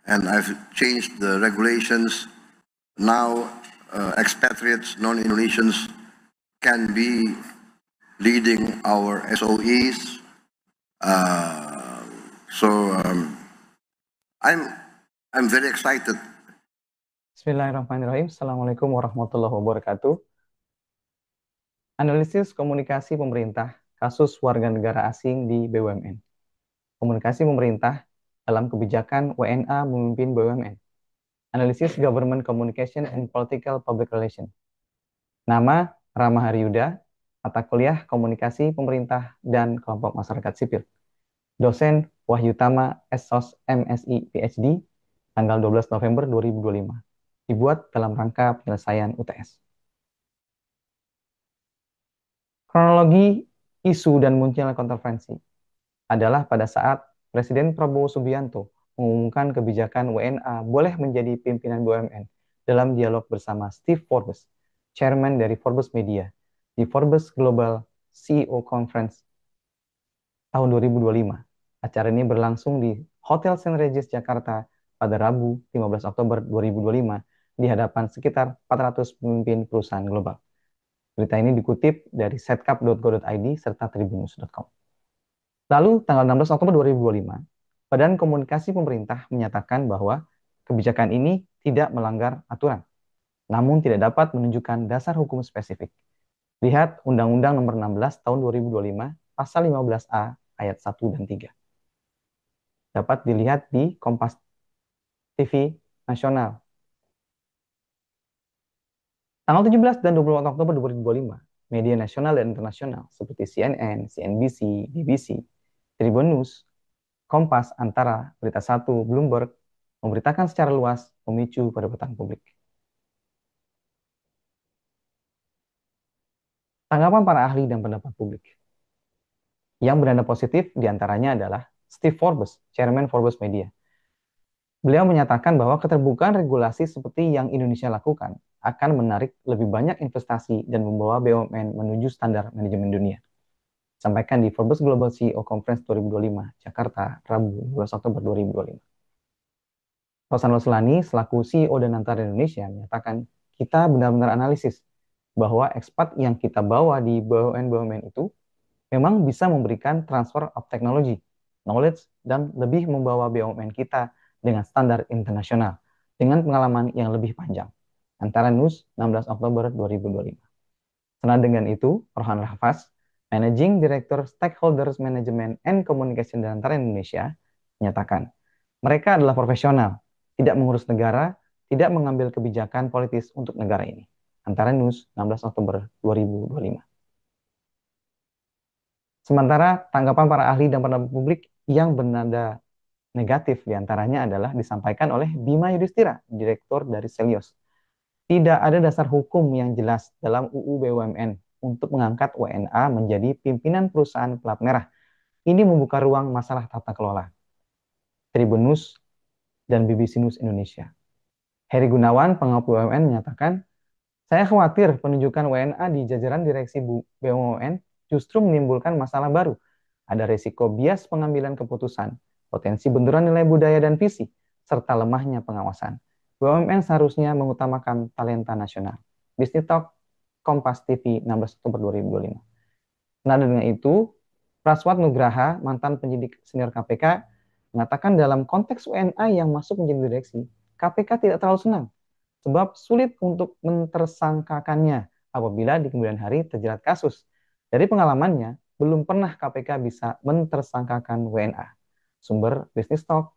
and I've changed the regulations. Now, expatriates, non-Indonesians can be leading our SOEs. I'm very excited. Bismillahirrahmanirrahim. Assalamualaikum warahmatullahi wabarakatuh. Analisis komunikasi pemerintah kasus warga negara asing di BUMN. Komunikasi pemerintah dalam kebijakan WNA memimpin BUMN. Analisis Government Communication and Political Public Relation. Nama Rama Haryuda, mata kuliah Komunikasi Pemerintah dan Kelompok Masyarakat Sipil. Dosen Wahyutama Sos MSI PhD, tanggal 12 November 2025. Dibuat dalam rangka penyelesaian UTS. Kronologi isu dan munculnya kontroversi adalah pada saat Presiden Prabowo Subianto mengumumkan kebijakan WNA boleh menjadi pimpinan BUMN dalam dialog bersama Steve Forbes, Chairman dari Forbes Media, di Forbes Global CEO Conference tahun 2025. Acara ini berlangsung di Hotel St. Regis Jakarta pada Rabu 15 Oktober 2025 di hadapan sekitar 400 pemimpin perusahaan global. Berita ini dikutip dari setcap.go.id serta tribunnews.com. Lalu, tanggal 16 Oktober 2025, Badan Komunikasi Pemerintah menyatakan bahwa kebijakan ini tidak melanggar aturan, namun tidak dapat menunjukkan dasar hukum spesifik. Lihat Undang-Undang Nomor 16 Tahun 2025, Pasal 15A, Ayat 1 dan 3. Dapat dilihat di Kompas TV Nasional. Tanggal 17 dan 24 Oktober 2025, media nasional dan internasional seperti CNN, CNBC, BBC, Tribun News, Kompas, Antara, Berita Satu, Bloomberg memberitakan secara luas memicu perdebatan publik. Tanggapan para ahli dan pendapat publik. Yang bernada positif diantaranya adalah Steve Forbes, Chairman Forbes Media. Beliau menyatakan bahwa keterbukaan regulasi seperti yang Indonesia lakukan akan menarik lebih banyak investasi dan membawa BUMN menuju standar manajemen dunia. Sampaikan di Forbes Global CEO Conference 2025, Jakarta, Rabu 12 Oktober 2025. Rosan Roslani, selaku CEO dan Antara Indonesia, menyatakan kita benar-benar analisis bahwa ekspat yang kita bawa di BUMN itu memang bisa memberikan transfer of technology, knowledge, dan lebih membawa BUMN kita dengan standar internasional, dengan pengalaman yang lebih panjang. Antara News, 16 Oktober 2025. Senada dengan itu, Rohan Rahfaz, Managing Director Stakeholders Management and Communication dan Antara Indonesia, menyatakan, mereka adalah profesional, tidak mengurus negara, tidak mengambil kebijakan politis untuk negara ini. Antara News, 16 Oktober 2025. Sementara tanggapan para ahli dan pendapat publik yang bernada negatif diantaranya adalah disampaikan oleh Bima Yudhistira, Direktur dari Selios. Tidak ada dasar hukum yang jelas dalam UU BUMN untuk mengangkat WNA menjadi pimpinan perusahaan plat merah. Ini membuka ruang masalah tata kelola. Tribun News dan BBC News Indonesia. Heri Gunawan, pengamat BUMN, menyatakan, saya khawatir penunjukan WNA di jajaran direksi BUMN justru menimbulkan masalah baru. Ada risiko bias pengambilan keputusan, potensi benturan nilai budaya dan visi, serta lemahnya pengawasan. BUMN seharusnya mengutamakan talenta nasional. Business Talk, Kompas TV, 16 Oktober 2025. Nah, dengan itu, Praswat Nugraha, mantan penyidik senior KPK, mengatakan dalam konteks WNA yang masuk menjadi direksi, KPK tidak terlalu senang, sebab sulit untuk mentersangkakannya apabila di kemudian hari terjerat kasus. Dari pengalamannya, belum pernah KPK bisa mentersangkakan WNA. Sumber Business Talk,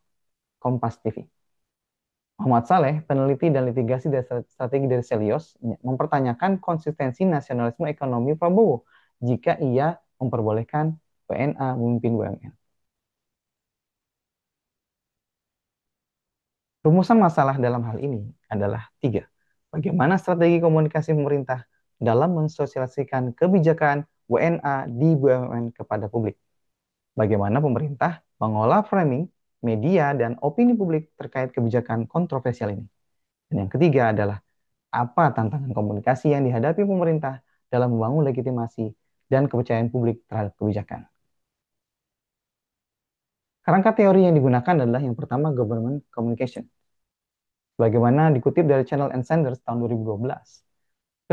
Kompas TV. Muhammad Saleh, peneliti dan litigasi dari strategi dari Selios, mempertanyakan konsistensi nasionalisme ekonomi Prabowo jika ia memperbolehkan WNA memimpin BUMN. Rumusan masalah dalam hal ini adalah 3. Bagaimana strategi komunikasi pemerintah dalam mensosialisasikan kebijakan WNA di BUMN kepada publik. Bagaimana pemerintah mengolah framing, media, dan opini publik terkait kebijakan kontroversial ini. Dan yang ketiga adalah apa tantangan komunikasi yang dihadapi pemerintah dalam membangun legitimasi dan kepercayaan publik terhadap kebijakan. Kerangka teori yang digunakan adalah yang pertama government communication. Bagaimana dikutip dari Channel and Sanders tahun 2012.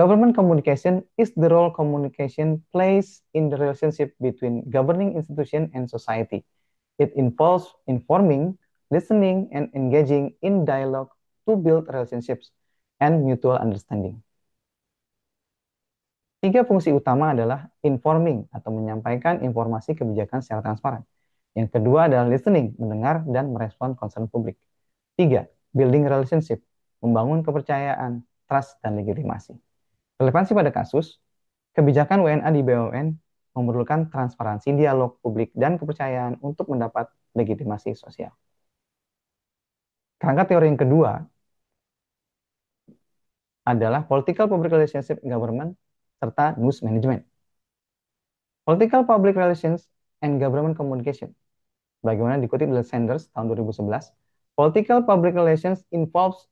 Government communication is the role communication plays in the relationship between governing institution and society. It involves informing, listening, and engaging in dialogue to build relationships and mutual understanding. Tiga fungsi utama adalah informing atau menyampaikan informasi kebijakan secara transparan. Yang kedua adalah listening, mendengar dan merespon concern publik. Tiga, building relationship, membangun kepercayaan, trust, dan legitimasi. Relevansi pada kasus, kebijakan WNA di BUMN memerlukan transparansi, dialog publik, dan kepercayaan untuk mendapat legitimasi sosial. Kerangka teori yang kedua adalah political public relationship government serta news management. Political public relations and government communication. Bagaimana dikutip dari Sanders tahun 2011, political public relations involves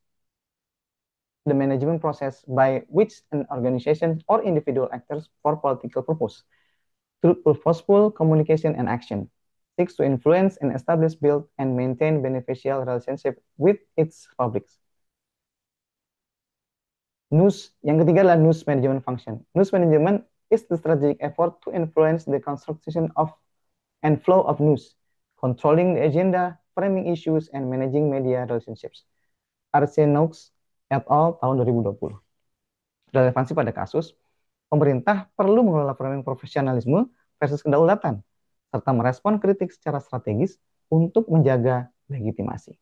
the management process by which an organization or individual actors for political purpose through purposeful communication and action seeks to influence and establish, build, and maintain beneficial relationship with its publics. News, yang ketiga adalah news management function. News management is the strategic effort to influence the construction of and flow of news, controlling the agenda, framing issues, and managing media relationships. Arsenault et al. Tahun 2020. Relevansi pada kasus, pemerintah perlu mengelola framing profesionalisme versus kedaulatan, serta merespon kritik secara strategis untuk menjaga legitimasi.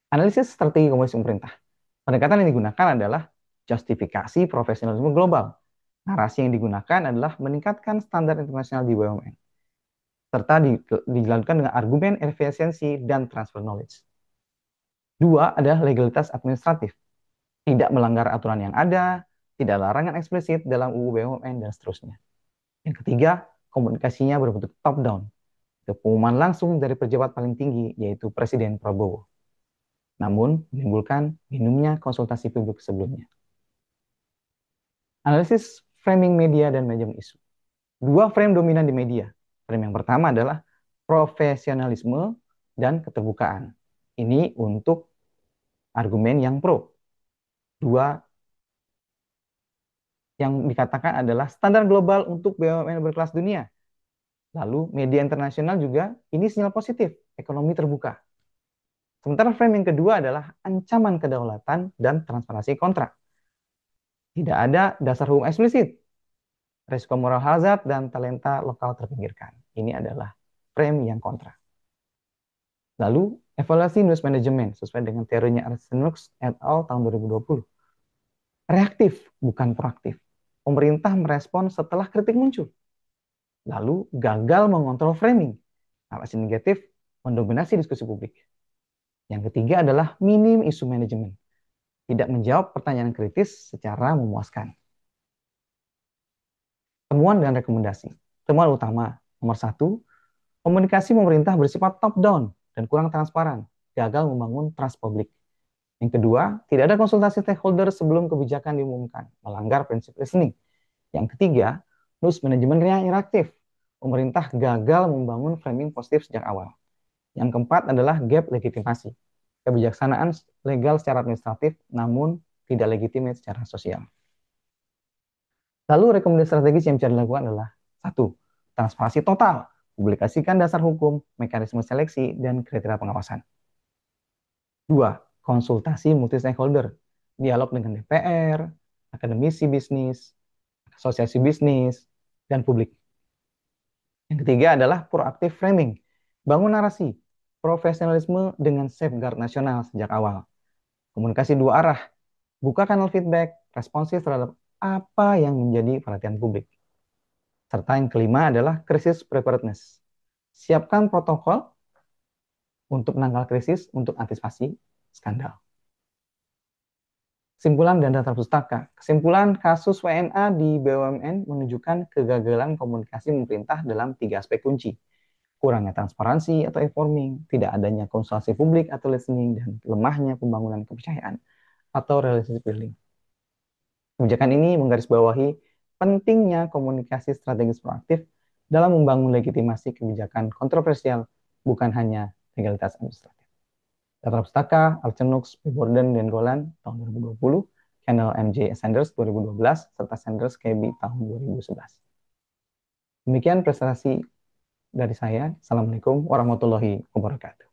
Analisis strategi komunikasi pemerintah. Pendekatan yang digunakan adalah justifikasi profesionalisme global. Narasi yang digunakan adalah meningkatkan standar internasional di BUMN, serta dijalankan dengan argumen efisiensi dan transfer knowledge. Dua adalah legalitas administratif. Tidak melanggar aturan yang ada, tidak larangan eksplisit dalam UU BUMN, dan seterusnya. Yang ketiga, komunikasinya berbentuk top-down. Pengumuman langsung dari pejabat paling tinggi, yaitu Presiden Prabowo. Namun, menimbulkan minimnya konsultasi publik sebelumnya. Analisis framing media dan manajemen isu. Dua frame dominan di media. Frame yang pertama adalah profesionalisme dan keterbukaan. Ini untuk argumen yang pro. Dua yang dikatakan adalah standar global untuk BUMN berkelas dunia. Lalu media internasional juga ini sinyal positif, ekonomi terbuka. Sementara frame yang kedua adalah ancaman kedaulatan dan transparansi kontra. Tidak ada dasar hukum eksplisit, risiko moral hazard, dan talenta lokal terpinggirkan. Ini adalah frame yang kontra. Lalu, evaluasi news management sesuai dengan teorinya Arsenault et al. Tahun 2020. Reaktif, bukan proaktif. Pemerintah merespon setelah kritik muncul. Lalu, gagal mengontrol framing. Narasi negatif mendominasi diskusi publik. Yang ketiga adalah minim isu manajemen. Tidak menjawab pertanyaan kritis secara memuaskan. Temuan dan rekomendasi. Temuan utama. Nomor 1, komunikasi pemerintah bersifat top-down dan kurang transparan. Gagal membangun trust publik. Yang kedua, tidak ada konsultasi stakeholder sebelum kebijakan diumumkan. Melanggar prinsip listening. Yang ketiga, news manajemen yang reaktif. Pemerintah gagal membangun framing positif sejak awal. Yang keempat adalah gap legitimasi. Kebijaksanaan legal secara administratif, namun tidak legitimate secara sosial. Lalu rekomendasi strategis yang bisa dilakukan adalah 1. Transparansi total. Publikasikan dasar hukum, mekanisme seleksi, dan kriteria pengawasan. 2. Konsultasi multi stakeholder. Dialog dengan DPR, akademisi bisnis, asosiasi bisnis, dan publik. Yang ketiga adalah proaktif framing. Bangun narasi, profesionalisme dengan safeguard nasional sejak awal. Komunikasi dua arah, buka kanal feedback, responsif terhadap apa yang menjadi perhatian publik. Serta yang kelima adalah krisis preparedness. Siapkan protokol untuk menangkal krisis untuk antisipasi skandal. Kesimpulan dan data pustaka. Kesimpulan kasus WNA di BUMN menunjukkan kegagalan komunikasi pemerintah dalam 3 aspek kunci. Kurangnya transparansi atau informing, tidak adanya konsultasi publik atau listening, dan lemahnya pembangunan kepercayaan atau relationship building. Kebijakan ini menggarisbawahi pentingnya komunikasi strategis proaktif dalam membangun legitimasi kebijakan kontroversial, bukan hanya legalitas administratif. Data Pustaka, Alcenux, Borden, dan Golan tahun 2020, Channel MJ Sanders 2012, serta Sanders KB tahun 2011. Demikian presentasi dari saya. Assalamualaikum warahmatullahi wabarakatuh.